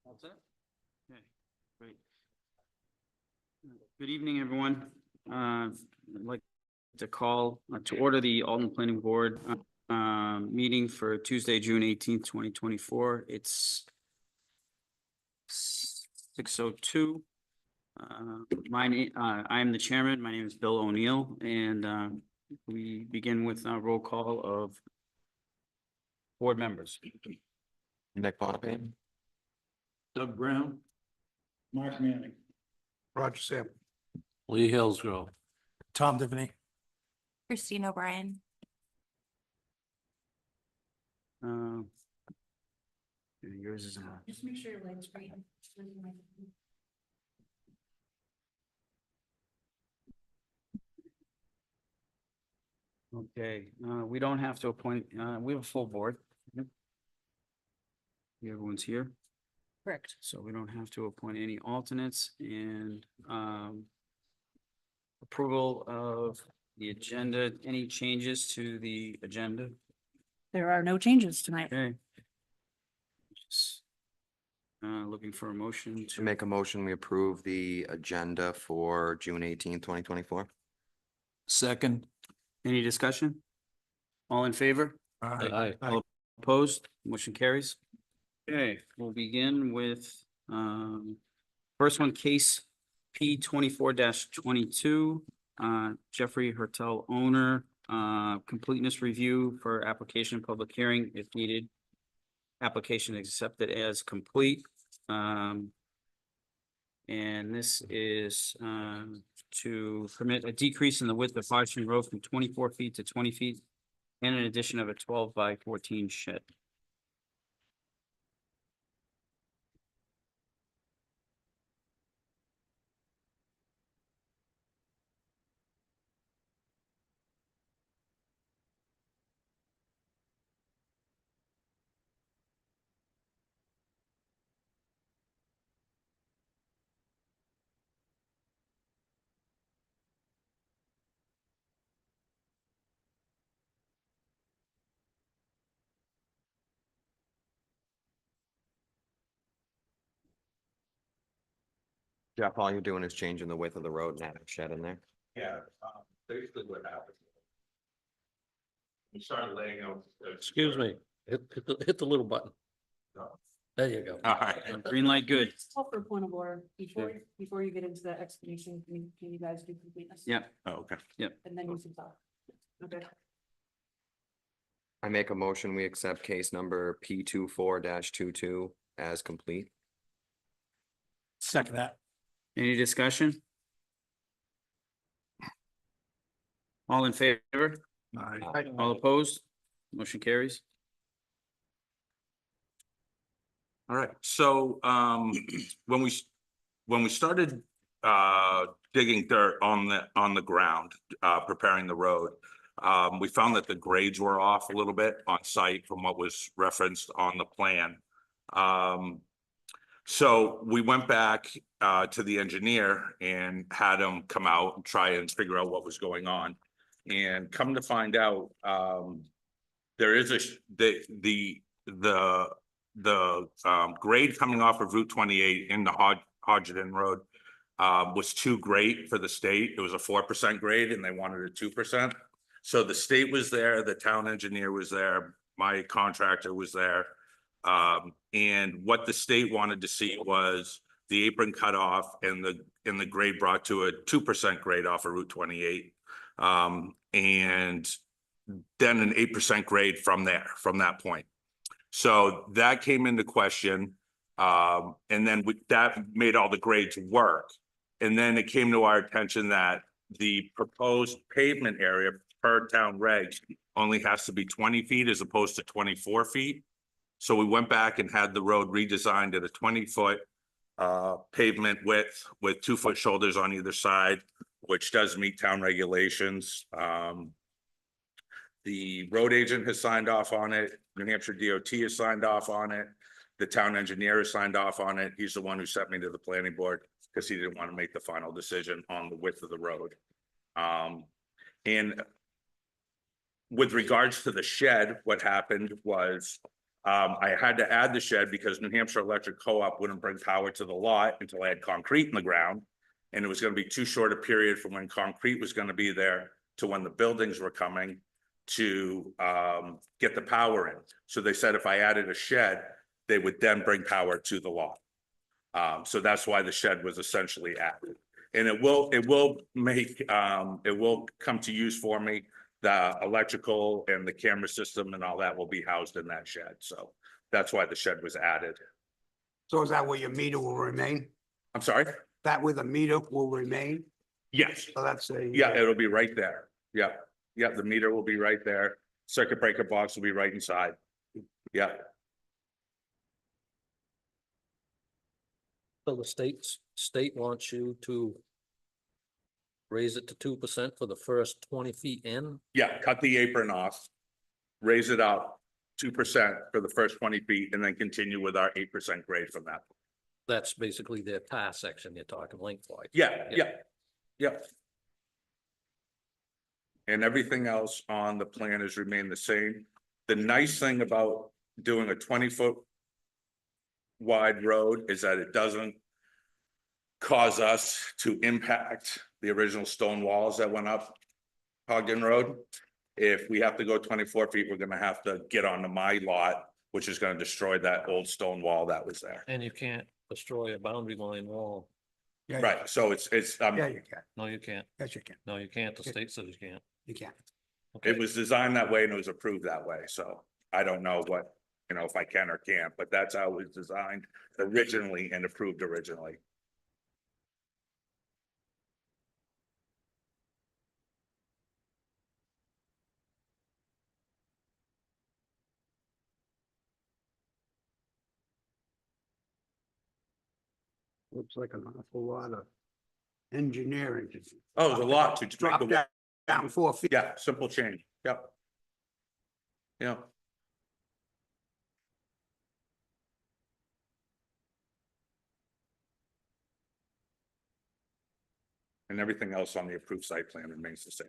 That's it? Okay, great. Good evening, everyone. I'd like to call to order the Alton Planning Board meeting for Tuesday, June 18th, 2024. It's 6:02. I am the chairman. My name is Bill O'Neill, and we begin with a roll call of board members. Nick Bonapane. Doug Brown. Mark Manning. Roger Sam. Lee Hillsgrove. Tom Devaney. Christine O'Brien. Yours is Just make sure your light's green. okay. We don't have to appoint, we have a full board. Everyone's here, Correct. so we don't have to appoint any alternates, and approval of the agenda. Any changes to the agenda? There are no changes tonight. Okay. Just, looking for a motion To to make a motion, we approve the agenda for June 18th, 2024. Second. Any discussion? All in favor? Aye. All opposed? Motion carries. Okay, we'll begin with first one, case P 24-22. Jeffrey Hertel, owner, completeness review for application public hearing if needed. Application accepted as complete. And this is to permit a decrease in the width of Hodgson Road from 24 feet to 20 feet and an addition of a 12 by 14 shed. Jeff, all you're doing is changing the width of the road and adding a shed in there. Yeah, basically what happened. We started laying out. Excuse me, hit the little button. No. There you go. All right, green light, good. Call for a point of order before you get into the explanation, can you guys do completeness? Yeah. Oh, okay. And then you can talk. Okay. I make a motion, we accept case number P 24-22 as complete. Second that. Any discussion? All in favor? All opposed? Motion carries. All right, so when we started digging dirt on the ground, preparing the road, we found that the grades were off a little bit on site from what was referenced on the plan. So we went back to the engineer and had him come out and try and figure out what was going on. And come to find out, there is the grade coming off of Route 28 in the Hodgson Road was too great for the state. It was a 4% grade and they wanted a 2%. So the state was there, the town engineer was there, my contractor was there. And what the state wanted to see was the apron cut off and the grade brought to a 2% grade off of Route 28. And then an 8% grade from that point. So that came into question. And then that made all the grades work. And then it came to our attention that the proposed pavement area per town regs only has to be 20 feet as opposed to 24 feet. So we went back and had the road redesigned at a 20-foot pavement width with 2-foot shoulders on either side, which does meet town regulations. The road agent has signed off on it. New Hampshire DOT has signed off on it. The town engineer has signed off on it. He's the one who sent me to the planning board because he didn't want to make the final decision on the width of the road. And with regards to the shed, what happened was I had to add the shed because New Hampshire Electric Co-op wouldn't bring power to the lot until I had concrete in the ground. And it was going to be too short a period from when concrete was going to be there to when the buildings were coming to get the power in. So they said if I added a shed, they would then bring power to the lot. So that's why the shed was essentially added. And it will come to use for me. The electrical and the camera system and all that will be housed in that shed. So that's why the shed was added. So is that where your meter will remain? I'm sorry? That where the meter will remain? Yes. So that's a. Yeah, it'll be right there. Yeah. Yeah, the meter will be right there. Circuit breaker box will be right inside. Yeah. So the state wants you to raise it to 2% for the first 20 feet in? Yeah, cut the apron off, raise it up 2% for the first 20 feet, and then continue with our 8% grade from that. That's basically their tar section you're talking lengthwise. Yeah. And everything else on the plan has remained the same. The nice thing about doing a 20-foot wide road is that it doesn't cause us to impact the original stone walls that went up Ogden Road. If we have to go 24 feet, we're gonna have to get onto my lot, which is gonna destroy that old stone wall that was there. And you can't destroy a boundary line wall. Yeah, Right, so it's, Yeah, you can. No, you can't. Yes, you can. No, you can't. The state says you can't. You can. it was designed that way and it was approved that way, so I don't know what, if I can or can't, but that's how it was designed originally and approved originally. Looks like an awful lot of engineering. to Oh, there's a lot to make Drop the, down 4 feet. yeah, simple change, yep. Yeah. And everything else on the approved site plan remains the same.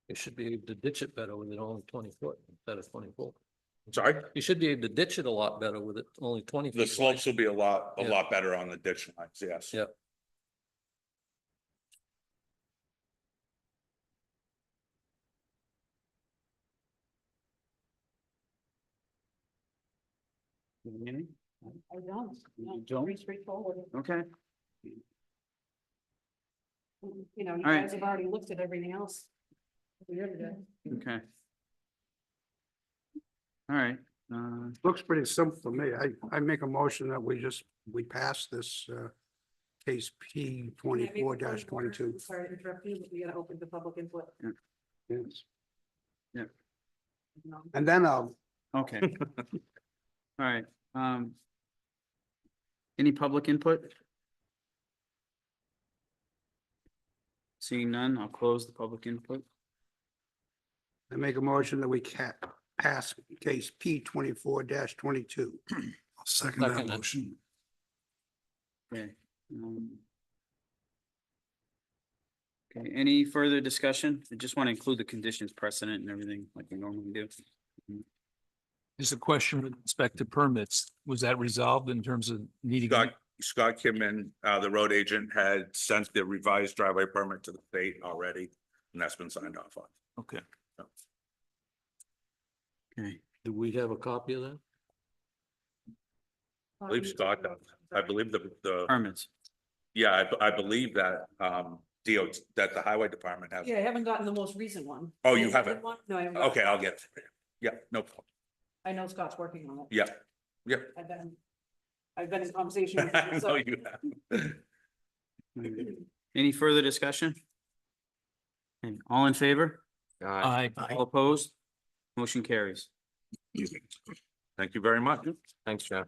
You should be able to ditch it better with it only 20 foot instead of 24. Sorry, You should be able to ditch it a lot better with it only 20 feet. the slopes wide. will be a lot Yeah. better on the ditch lines, yes. Yeah. I don't. You don't? Pretty straightforward. Okay, You know, you All right. guys have already looked at everything else. The other day. okay. All right, Looks pretty simple to me. I make a motion that we pass this case P 24-22. Sorry to interrupt you, but we gotta open the public input. Yes. No. And then I'll, okay. All right, any public input? Seeing none, I'll close the public input. I make a motion that we pass case P 24-22. I'll second Second it. motion. Okay. Okay, any further discussion? I just want to include the conditions precedent and everything like we normally do. Just a question with respect to permits. Was that resolved in terms of needing? Scott Kimman, the road agent, had sent the revised driveway permit to the state already, and that's been signed off on. Okay. Okay, Do we have a copy of that? I believe Scott does. I believe the, Permits. yeah, I believe that, DOT, that the highway department has. Yeah, I haven't gotten the most recent one. Oh, The you amended haven't? one? No, I haven't. gotten Okay, it. I'll get it. Yeah, no problem. I know Scott's working on it. Yeah, yeah. I've been in conversation with I him, know so. you have. Any further discussion? Okay, all in favor? Aye. All opposed? Motion carries. Thank you very much. Thanks, Jeff.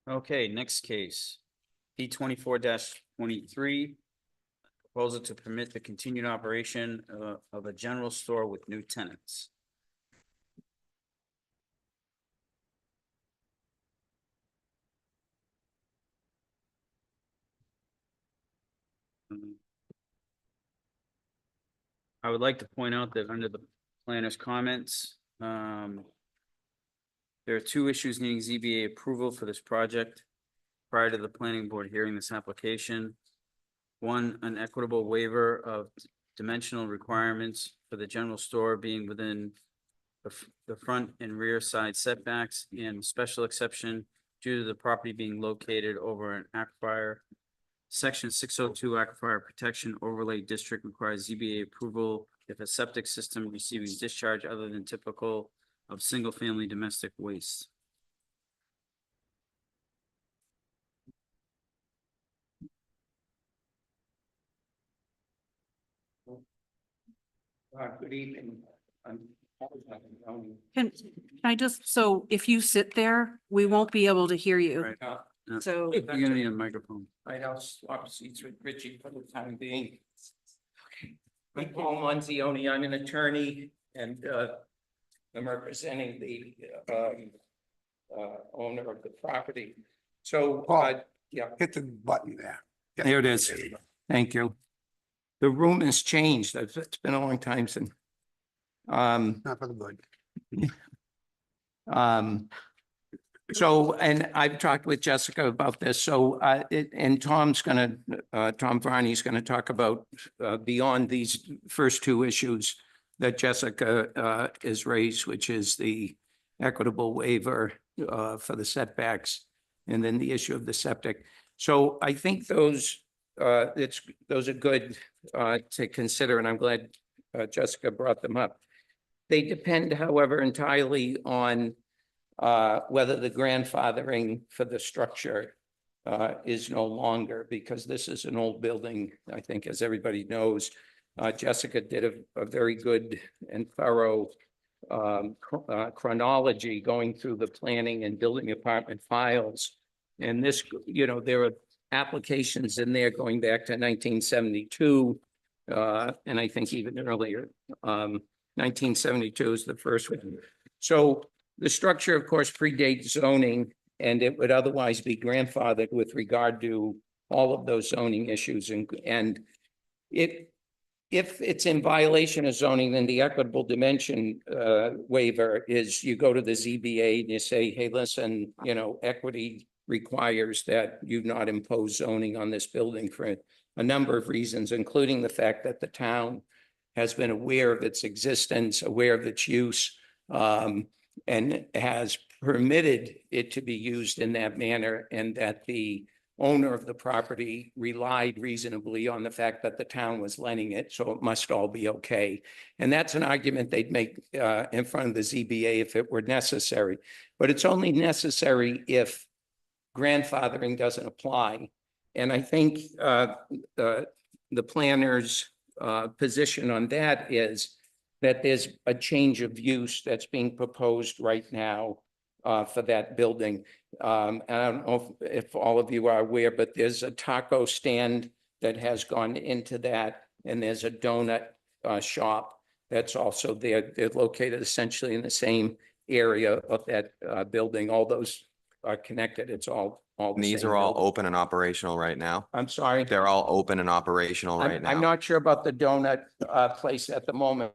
Okay, next case. P 24-23. Proposal to permit the continued operation of a general store with new tenants. I would like to point out that under the planner's comments, there are two issues needing ZBA approval for this project prior to the planning board hearing this application. One, an equitable waiver of dimensional requirements for the general store being within the front and rear side setbacks, and special exception due to the property being located over an aquifer. Section 602 Aquifer Protection Overlay District requires ZBA approval if a septic system receiving discharge other than typical of single-family domestic waste. Good evening. Can I just, so if you sit there, we won't be able to hear you. Right. So You're gonna need a microphone. I'll swap seats with Richie for the time being. I'm Paul Manzioni. I'm an attorney and I'm representing the owner of the property. So, Paul. yeah, Hit the button there. Yeah. there it is. There you go. Thank you. The room has changed. It's been a long time since. Not for the good. So, and I've talked with Jessica about this, so, and Tom's gonna, Tom Varney's gonna talk about, beyond these first two issues that Jessica, is raised, which is the equitable waiver, for the setbacks, and then the issue of the septic. So I think those are good, to consider, and I'm glad, Jessica brought them up. They depend, however, entirely on whether the grandfathering for the structure is no longer, because this is an old building, I think, as everybody knows. Jessica did a very good and thorough chronology going through the planning and building department files. And this, you know, there are applications in there going back to 1972, and I think even earlier. 1972 is the first one. So the structure, of course, predates zoning, and it would otherwise be grandfathered with regard to all of those zoning issues. And if it's in violation of zoning, then the equitable dimension waiver is you go to the ZBA and you say, hey, listen, you know, equity requires that you not impose zoning on this building for a number of reasons, including the fact that the town has been aware of its existence, aware of its use, and has permitted it to be used in that manner, and that the owner of the property relied reasonably on the fact that the town was lending it, so it must all be okay. And that's an argument they'd make in front of the ZBA if it were necessary. But it's only necessary if grandfathering doesn't apply. And I think the planner's position on that is that there's a change of use that's being proposed right now for that building. And I don't know if all of you are aware, but there's a taco stand that has gone into that, and there's a donut shop that's also there. They're located essentially in the same area of that building. All those are connected. It's all the And these same are all building. open and operational right now? I'm sorry. They're all open and operational right I'm now? not sure about the donut place at the moment.